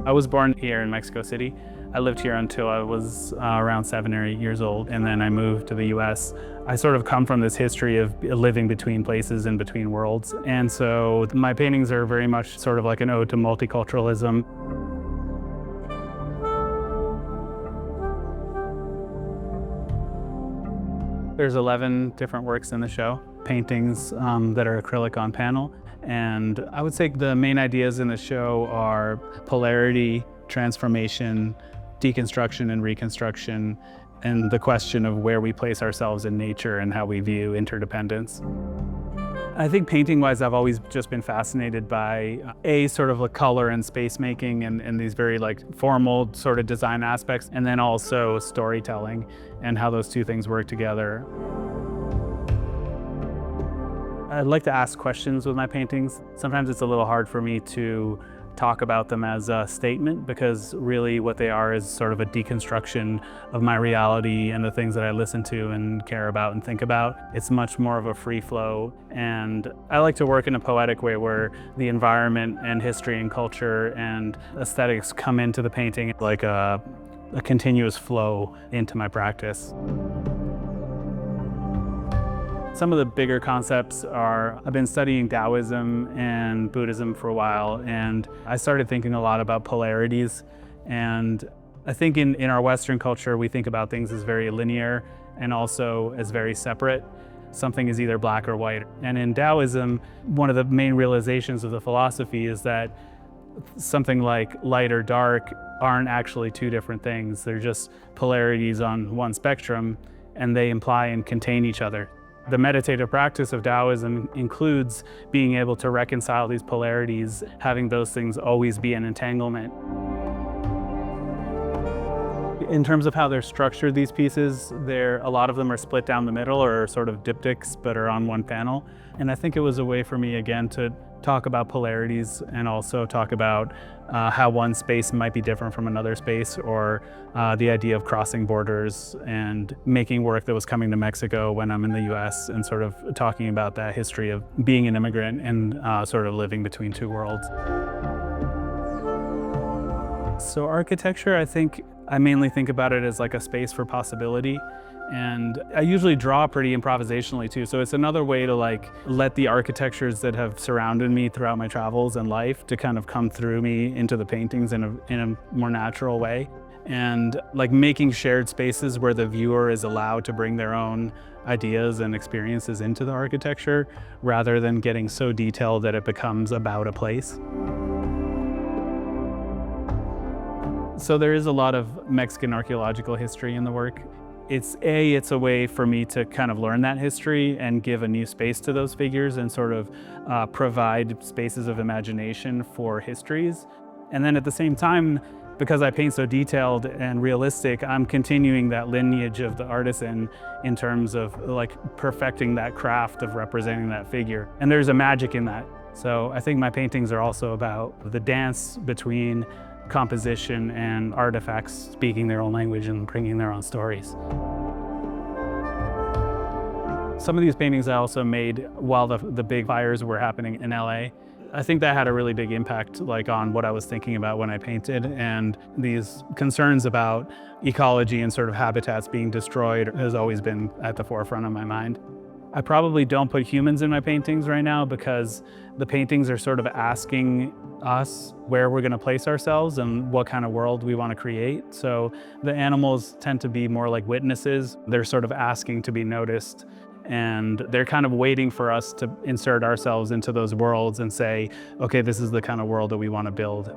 I was born here in Mexico City. I lived here until I was around 7 or 8 years old, and then I moved to the US. I sort of come from this history of living between places and between worlds, and so my paintings are very much sort of like an ode to multiculturalism. There's 11 different works in the show, paintings that are acrylic on panel. And I would say the main ideas in the show are polarity, transformation, deconstruction and reconstruction, and the question of where we place ourselves in nature and how we view interdependence. I think painting-wise, I've always just been fascinated by sort of color and space making and these very formal sort of design aspects, and then also storytelling and how those two things work together. I like to ask questions with my paintings. Sometimes it's a little hard for me to talk about them as a statement, because really what they are is sort of a deconstruction of my reality and the things that I listen to and care about and think about. It's much more of a free flow, and I like to work in a poetic way where the environment and history and culture and aesthetics come into the painting like a continuous flow into my practice. Some of the bigger concepts are, I've been studying Taoism and Buddhism for a while, and I started thinking a lot about polarities. And I think in our Western culture, we think about things as very linear and also as very separate. Something is either black or white. And in Taoism, one of the main realizations of the philosophy is that something like light or dark aren't actually two different things. They're just polarities on one spectrum, and they imply and contain each other. The meditative practice of Taoism includes being able to reconcile these polarities, having those things always be an entanglement. In terms of how they're structured, these pieces, a lot of them are split down the middle or sort of diptychs, but are on one panel. And I think it was a way for me, again, to talk about polarities and also talk about how one space might be different from another space, or the idea of crossing borders and making work that was coming to Mexico when I'm in the US, and sort of talking about that history of being an immigrant and sort of living between two worlds. So architecture, I mainly think about it as like a space for possibility. And I usually draw pretty improvisationally too, so it's another way to let the architectures that have surrounded me throughout my travels and life to kind of come through me into the paintings in a more natural way. And making shared spaces where the viewer is allowed to bring their own ideas and experiences into the architecture, rather than getting so detailed that it becomes about a place. So there is a lot of Mexican archaeological history in the work. It's a way for me to kind of learn that history and give a new space to those figures and sort of provide spaces of imagination for histories. And then at the same time, because I paint so detailed and realistic, I'm continuing that lineage of the artisan in terms of perfecting that craft of representing that figure. And there's a magic in that. So I think my paintings are also about the dance between composition and artifacts speaking their own language and bringing their own stories. Some of these paintings I also made while the big fires were happening in LA. I think that had a really big impact on what I was thinking about when I painted, and these concerns about ecology and sort of habitats being destroyed has always been at the forefront of my mind. I probably don't put humans in my paintings right now because the paintings are sort of asking us where we're going to place ourselves and what kind of world we want to create. So the animals tend to be more like witnesses. They're sort of asking to be noticed, and they're kind of waiting for us to insert ourselves into those worlds and say, okay, this is the kind of world that we want to build.